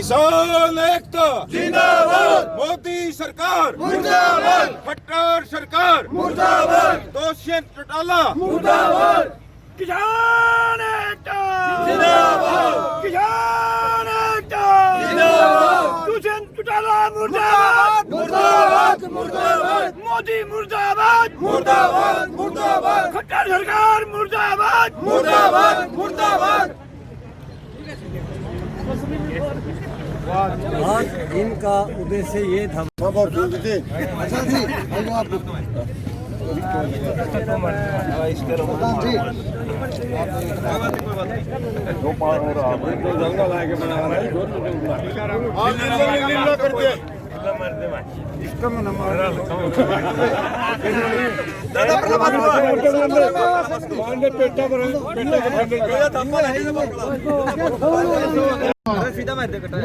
किसान एकता जिंदाबाद, मोदी सरकार मुर्दाबाद, खट्टर सरकार मुर्दाबाद, दोषी चौटाला मुर्दाबाद, किसान एकता जिंदाबाद, किसान एकता जिंदाबाद, दुष्यंत चौटाला मुर्दाबाद मुर्दाबाद, मुर्दाबाद, मोदी मुर्दाबाद मुर्दाबाद, मुर्दाबाद, खट्टर सरकार मुर्दाबाद मुर्दाबाद, मुर्दाबाद। आज इनका उद्देश्य ये था। वो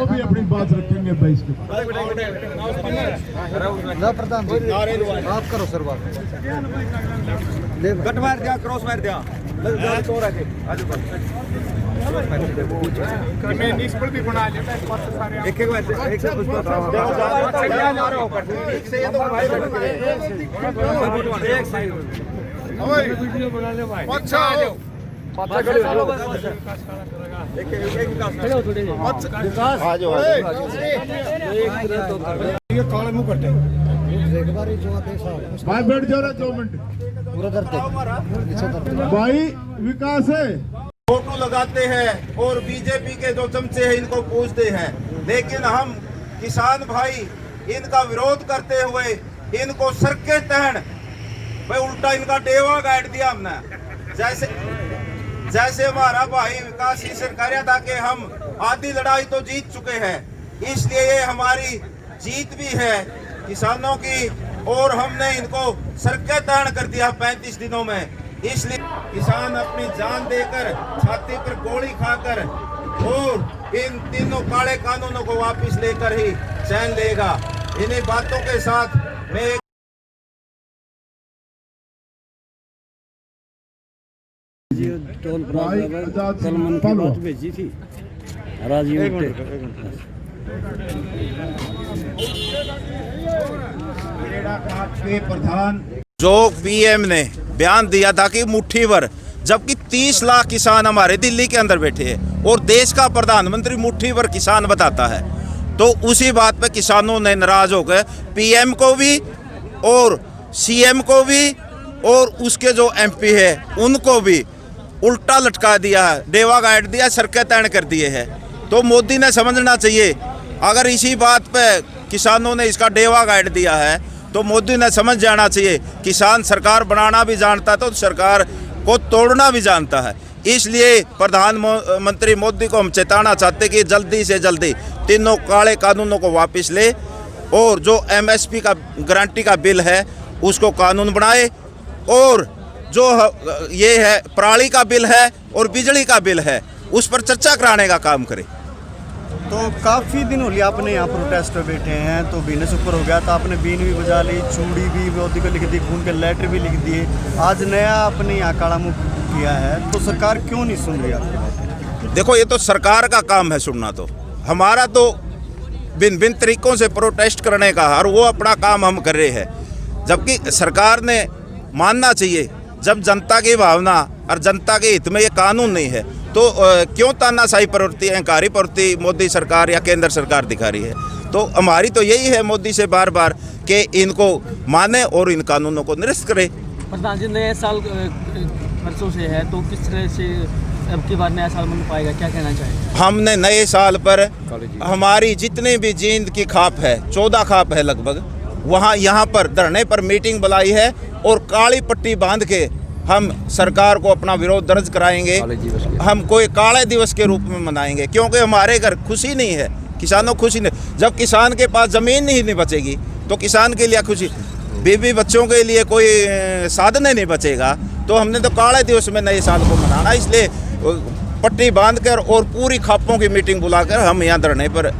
भी अपनी बात रखेंगे बाईस के प्रधान जी आप करो सर बात। कट मार दिया क्रॉस मार दिया तो रखे भी बना एक काले मुंह करते भाई बैठ जाओ 2 मिनट पूरा करते भाई विकास है। फोटो लगाते हैं और बीजेपी के जो चमचे हैं इनको पूछते हैं, लेकिन हम किसान भाई इनका विरोध करते हुए इनको सर के तहन भाई उल्टा इनका डेवा गाड़ दिया हमने। जैसे हमारा भाई विकास की सरकारिया था कि हम आधी लड़ाई तो जीत चुके हैं, इसलिए ये हमारी जीत भी है किसानों की, और हमने इनको सर के तहन कर दिया 35 दिनों में। इसलिए किसान अपनी जान देकर छाती पर गोली खाकर और इन तीनों काले कानूनों को वापस लेकर ही चैन लेगा। इन्हीं बातों के साथ मैं टोल प्लाजा पर कल मन की बात भेजी थी राजीव के प्रधान जो पीएम ने बयान दिया था कि मुट्ठी भर, जबकि 30 लाख किसान हमारे दिल्ली के अंदर बैठे हैं और देश का प्रधानमंत्री मुट्ठी भर किसान बताता है, तो उसी बात पे किसानों ने नाराज हो गए पीएम को भी और सीएम को भी और उसके जो एमपी है उनको भी उल्टा लटका दिया है, डेवा गाड़ दिया, सड़कें तय कर दिए हैं। तो मोदी ने समझना चाहिए, अगर इसी बात पे किसानों ने इसका डेवा गाड़ दिया है तो मोदी ने समझ जाना चाहिए किसान सरकार बनाना भी जानता है तो सरकार को तोड़ना भी जानता है। इसलिए प्रधानमंत्री मोदी को हम चेताना चाहते कि जल्दी से जल्दी तीनों काले कानूनों को वापस ले और जो एमएसपी का गारंटी का बिल है उसको कानून बनाए, और जो ये है पराली का बिल है और बिजली का बिल है उस पर चर्चा कराने का काम करे। तो काफ़ी दिन हो लिया आपने यहाँ प्रोटेस्ट पे बैठे हैं, तो बिजनेस ऊपर हो गया, तो आपने बीन भी बजा ली, चूड़ी भी मोदी को लिख दी, खून के लेटर भी लिख दिए, आज नया आपने यहाँ काला मुंह किया है, तो सरकार क्यों नहीं सुन रही आपकी? देखो ये तो सरकार का काम है सुनना, तो हमारा तो भिन्न तरीकों से प्रोटेस्ट करने का, और वो अपना काम हम कर रहे हैं। जबकि सरकार ने मानना चाहिए जब जनता की भावना और जनता के हित में ये कानून नहीं है तो क्यों तानाशाही प्रवृत्ति, अहंकारी प्रवृत्ति मोदी सरकार या केंद्र सरकार दिखा रही है। तो हमारी तो यही है मोदी से बार बार कि इनको माने और इन कानूनों को निरस्त करे। प्रधान जी नए साल वर्षों से है, तो किस तरह से अब की बार नया साल मन पाएगा, क्या कहना चाहिए? हमने नए साल पर हमारी जितनी भी जींद की खाप है, 14 खाप है लगभग, वहाँ यहाँ पर धरने पर मीटिंग बुलाई है और काली पट्टी बांध के हम सरकार को अपना विरोध दर्ज कराएंगे। हम कोई काले दिवस के रूप में मनाएंगे, क्योंकि हमारे घर खुशी नहीं है, किसानों खुशी नहीं। जब किसान के पास ज़मीन ही नहीं बचेगी तो किसान के लिए खुशी, बीवी बच्चों के लिए कोई साधन नहीं बचेगा, तो हमने तो काले दिवस में नए साल को मनाना, इसलिए पट्टी बांध कर और पूरी खापों की मीटिंग बुलाकर हम यहाँ धरने पर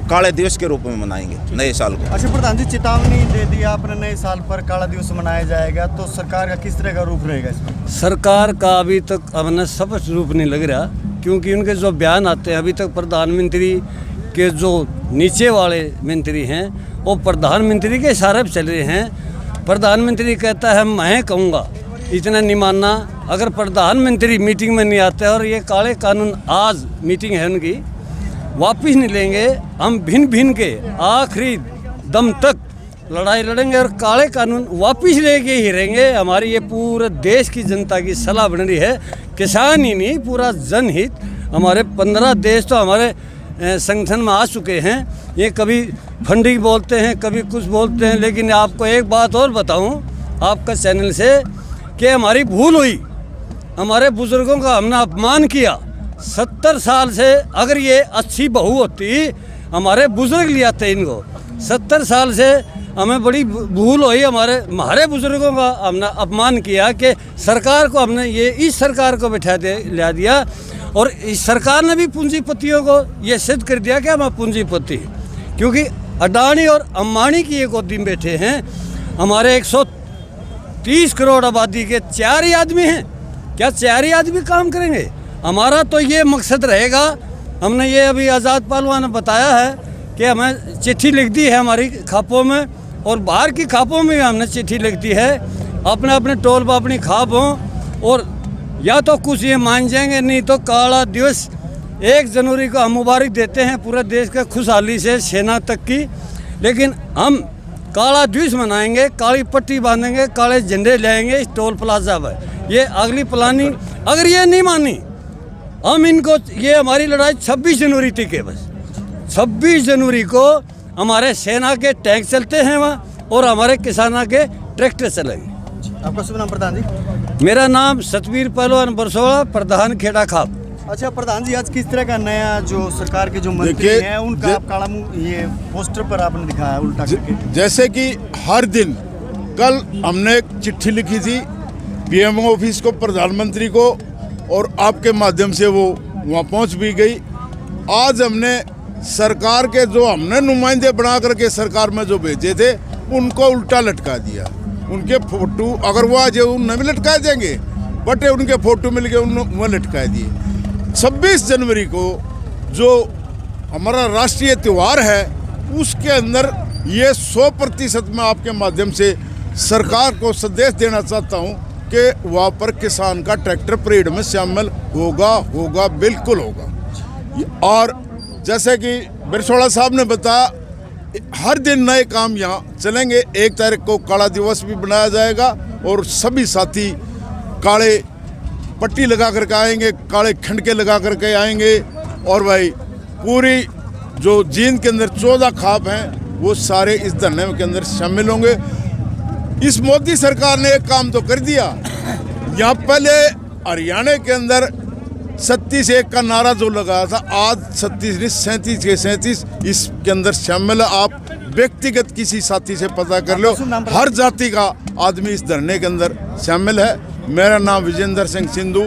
काले दिवस के रूप में मनाएंगे नए साल को। अच्छा प्रधान जी, चेतावनी दे दिया आपने नए साल पर काला दिवस मनाया जाएगा, तो सरकार का किस तरह का रूप रहेगा इसमें? सरकार का अभी तक अपना स्पष्ट रूप नहीं लग रहा, क्योंकि उनके जो बयान आते हैं अभी तक प्रधानमंत्री के जो नीचे वाले मंत्री हैं वो प्रधानमंत्री के इशारे पर चल रहे हैं। प्रधानमंत्री कहता है मैं कहूँगा, इतना नहीं मानना। अगर प्रधानमंत्री मीटिंग में नहीं आते और ये काले कानून आज मीटिंग है उनकी वापिस नहीं लेंगे, हम भिन्न भिन्न के आखिरी दम तक लड़ाई लड़ेंगे और काले कानून वापिस लेके ही रहेंगे। हमारी ये पूरे देश की जनता की सलाह बन रही है, किसान ही नहीं पूरा जनहित। हमारे 15 देश तो हमारे संगठन में आ चुके हैं। ये कभी फंडिंग बोलते हैं, कभी कुछ बोलते हैं, लेकिन आपको एक बात और बताऊं आपका चैनल से कि हमारी भूल हुई, हमारे बुजुर्गों का हमने अपमान किया। 70 साल से अगर ये अच्छी बहू होती, हमारे बुजुर्ग ले आते इनको। 70 साल से हमें बड़ी भूल हुई, हमारे बुजुर्गों का हमने अपमान किया कि सरकार को हमने ये इस सरकार को बिठा ला दिया और इस सरकार ने भी पूंजीपतियों को ये सिद्ध कर दिया कि हम पूंजीपति, क्योंकि अडानी और अंबानी की एक गोदी में बैठे हैं। हमारे 130 करोड़ आबादी के 4 ही आदमी हैं, क्या 4 ही आदमी काम करेंगे? हमारा तो ये मकसद रहेगा। हमने ये अभी आज़ाद पहलवान ने बताया है कि हमें चिट्ठी लिख दी है हमारी खापों में और बाहर की खापों में हमने चिट्ठी लिख दी है, अपने अपने टोल पर अपनी खाप हों और या तो कुछ ये मान जाएंगे, नहीं तो काला दिवस 1 जनवरी को हम मुबारक देते हैं पूरे देश के खुशहाली से सेना तक की। लेकिन हम काला दिवस मनाएंगे, काली पट्टी बांधेंगे, काले झंडे लाएंगे इस टोल प्लाजा पर। ये अगली प्लानिंग अगर ये नहीं मानी, हम इनको ये हमारी लड़ाई 26 जनवरी तक है। बस 26 जनवरी को हमारे सेना के टैंक चलते हैं वहाँ और हमारे किसानों के ट्रैक्टर चलेंगे। आपका शुभ नाम प्रधान जी? मेरा नाम सतवीर पहलवान बरसोड़ा, प्रधान खेड़ा खाप। अच्छा प्रधान जी, आज किस तरह का नया जो सरकार के जो मंत्री हैं उनका आप काला मुंह ये पोस्टर पर आपने दिखाया उल्टा करके? जैसे कि हर दिन, कल हमने एक चिट्ठी लिखी थी पीएमओ ऑफिस को, प्रधानमंत्री को, और आपके माध्यम से वो वहाँ पहुँच भी गई। आज हमने सरकार के जो हमने नुमाइंदे बना करके सरकार में जो भेजे थे उनको उल्टा लटका दिया। उनके फोटो अगर वो आज उन्हें भी लटका देंगे, बट उनके फोटो मिल गए उन्हें लटका दिए। 26 जनवरी को जो हमारा राष्ट्रीय त्यौहार है उसके अंदर ये 100% मैं आपके माध्यम से सरकार को संदेश देना चाहता हूँ कि वहाँ पर किसान का ट्रैक्टर परेड में शामिल होगा, बिल्कुल होगा। और जैसे कि बिरसोड़ा साहब ने बताया, हर दिन नए काम यहाँ चलेंगे। 1 तारीख को काला दिवस भी बनाया जाएगा और सभी साथी काले पट्टी लगा करके आएंगे, काले खंडके लगा करके आएंगे और भाई पूरी जो जींद के अंदर 14 खाप हैं वो सारे इस धरने के अंदर शामिल होंगे। इस मोदी सरकार ने एक काम तो कर दिया। यहाँ पहले हरियाणा के अंदर 37-1 का नारा जो लगाया था, आज 37 नहीं 37 के 37 इसके अंदर शामिल है। आप व्यक्तिगत किसी साथी से पता कर लो, हर जाति का आदमी इस धरने के अंदर शामिल है। मेरा नाम विजेंद्र सिंह सिंधु,